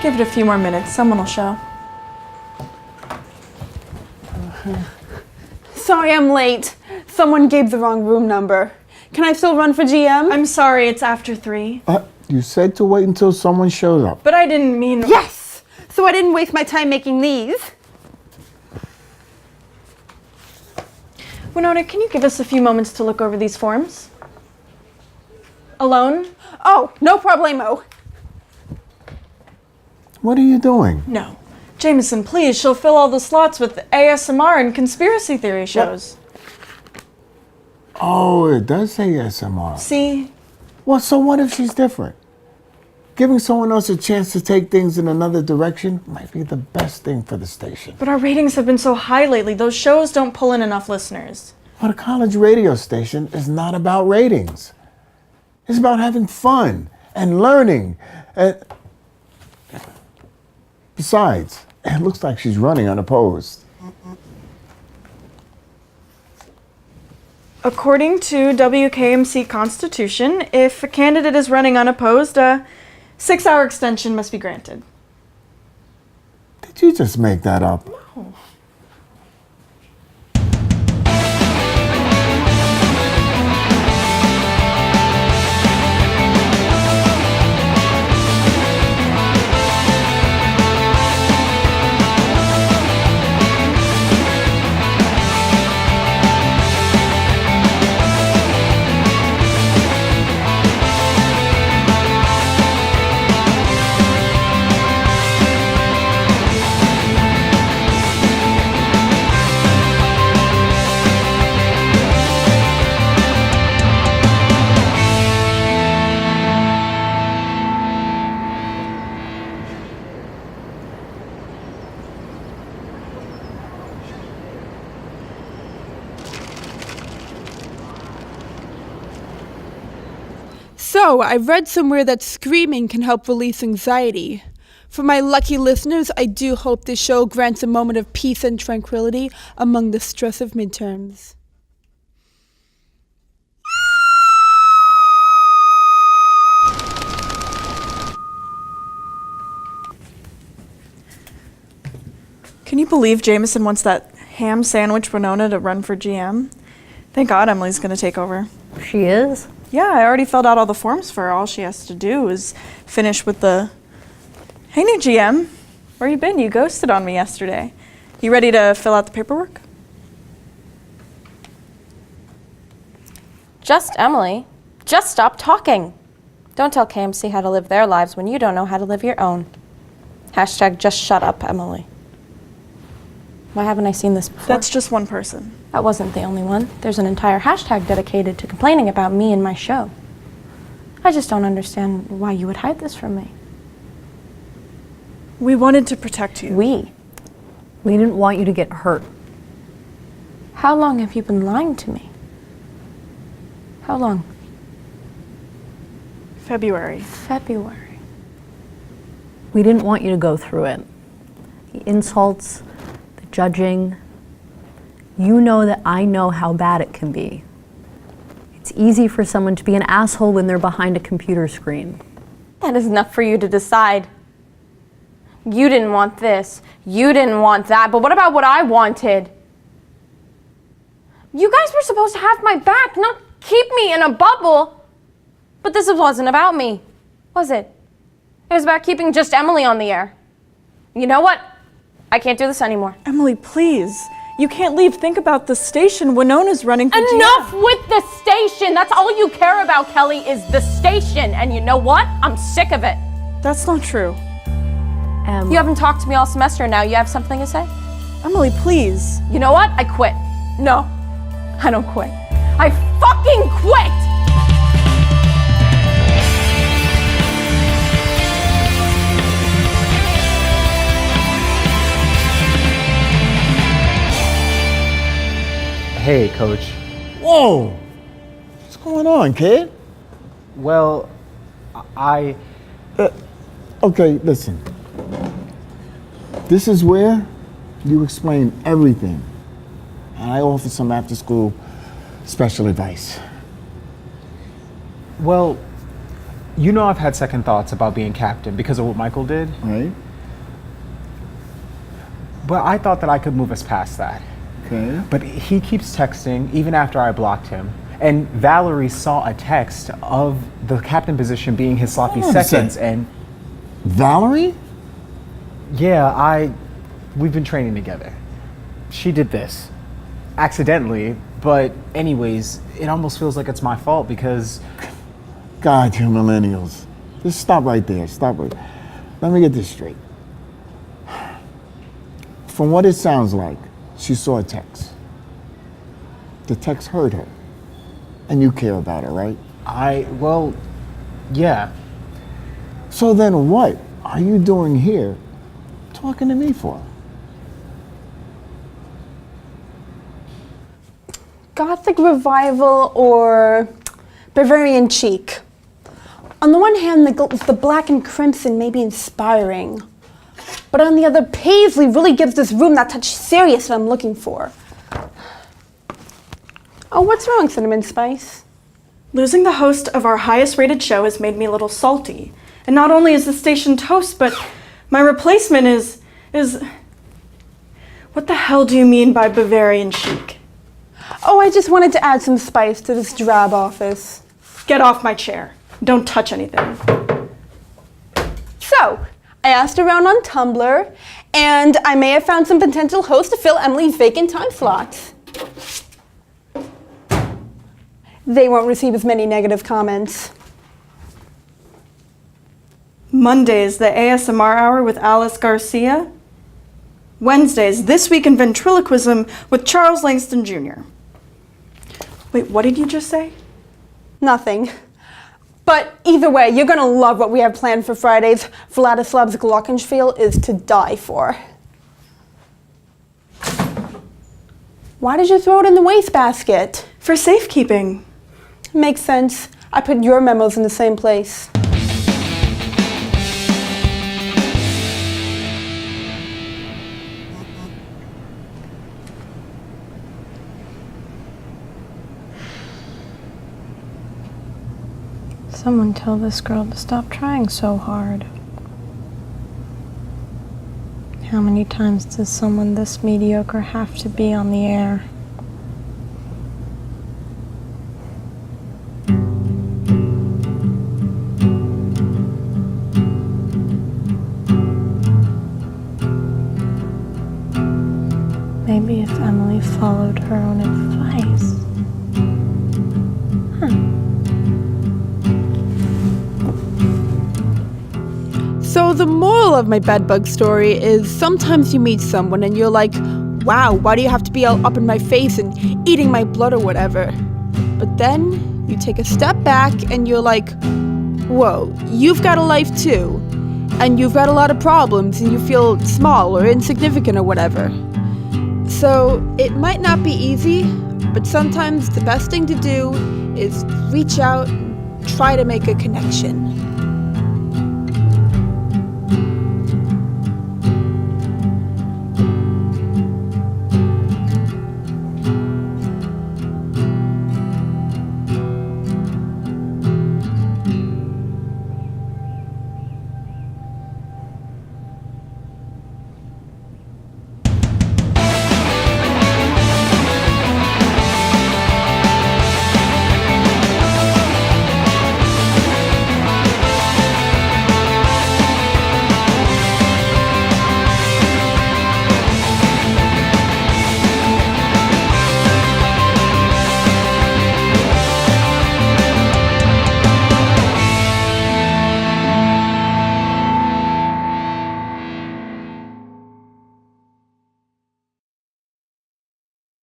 Give it a few more minutes. Someone will show. Sorry I'm late. Someone gave the wrong room number. Can I still run for GM? I'm sorry, it's after 3. You said to wait until someone shows up. But I didn't mean... Yes! So I didn't waste my time making these. Winona, can you give us a few moments to look over these forms? Alone? Oh, no problemo. What are you doing? No. Jameson, please, she'll fill all the slots with ASMR and conspiracy theory shows. Oh, it does say SMR. See? Well, so what if she's different? Giving someone else a chance to take things in another direction might be the best thing for the station. But our ratings have been so high lately. Those shows don't pull in enough listeners. But a college radio station is not about ratings. It's about having fun and learning. Besides, it looks like she's running unopposed. According to WKMC Constitution, if a candidate is running unopposed, a 6-hour extension must be granted. Did you just make that up? No. So, I read somewhere that screaming can help release anxiety. For my lucky listeners, I do hope this show grants a moment of peace and tranquility among the stress of midterms. Can you believe Jameson wants that ham sandwich Winona to run for GM? Thank God Emily's going to take over. She is? Yeah, I already filled out all the forms for her. All she has to do is finish with the, "Hey, new GM, where you been? You ghosted on me yesterday. You ready to fill out the paperwork?" Just Emily. Just stop talking. Don't tell KMC how to live their lives when you don't know how to live your own. Hashtag just shut up, Emily. Why haven't I seen this before? That's just one person. That wasn't the only one. There's an entire hashtag dedicated to complaining about me and my show. I just don't understand why you would hide this from me. We wanted to protect you. We? We didn't want you to get hurt. How long have you been lying to me? How long? February. February. We didn't want you to go through it. The insults, the judging. You know that I know how bad it can be. It's easy for someone to be an asshole when they're behind a computer screen. That is enough for you to decide. You didn't want this. You didn't want that. But what about what I wanted? You guys were supposed to have my back, not keep me in a bubble. But this wasn't about me, was it? It was about keeping just Emily on the air. You know what? I can't do this anymore. Emily, please. You can't leave. Think about the station. Winona's running for Enough GM. with the station. That's all you care about, Kelly, is the station. And you know what? I'm sick of it. That's not true. You haven't talked to me all semester. Now you have something to say? Emily, please. You know what? I quit. No, I don't quit. I fucking quit! Hey, Coach. Whoa! What's going on, kid? Well, I... Okay, listen. This is where you explain everything. And I offer some after-school special advice. Well, You know I've had second thoughts about being captain because of what Michael did, Right? but I thought that I could move us past that. Okay. But he keeps texting even after I blocked him. And Valerie saw a text of the captain position being his sloppy Hold on a seconds, sec. and Valerie? yeah, we've been training together. She did this accidentally, but anyways, it almost feels like it's my fault because God, you millennials. Just stop right there. Stop right. Let me get this straight. From what it sounds like, she saw a text. The text hurt her. And you care about her, right? well, yeah. So then what are you doing here talking to me for? Gothic revival or Bavarian chic? On the one hand, the black and crimson may be inspiring, but on the other, paisley really gives this room that touch serious that I'm looking for. Oh, what's wrong, Cinnamon Spice? Losing the host of our highest rated show has made me a little salty. And not only is the station toast, but my replacement is... What the hell do you mean by Bavarian chic? Oh, I just wanted to add some spice to this drab office. Get off my chair. Don't touch anything. So, I asked around on Tumblr, and I may have found some potential hosts to fill Emily's vacant time slots. They won't receive as many negative comments. Mondays, the ASMR hour with Alice Garcia. Wednesdays, This Week in Ventriloquism with Charles Langston Jr. Wait, what did you just say? Nothing. But either way, you're gonna love what we have planned for Fridays. Vladislav's Glockenspiel is to die for. Why did you throw it in the wastebasket? For safekeeping. Makes sense. I put your memos in the same place. Someone tell this girl to stop trying so hard. How many times does someone this mediocre have to be on the air? Maybe if Emily followed her own advice. So the moral of my bedbug story is sometimes you meet someone and you're like, wow, why do you have to be all up in my face and eating my blood or whatever? But then you take a step back and you're like, whoa, you've got a life too. And you've got a lot of problems and you feel small or insignificant or whatever. So it might not be easy, but sometimes the best thing to do is reach out and try to make a connection.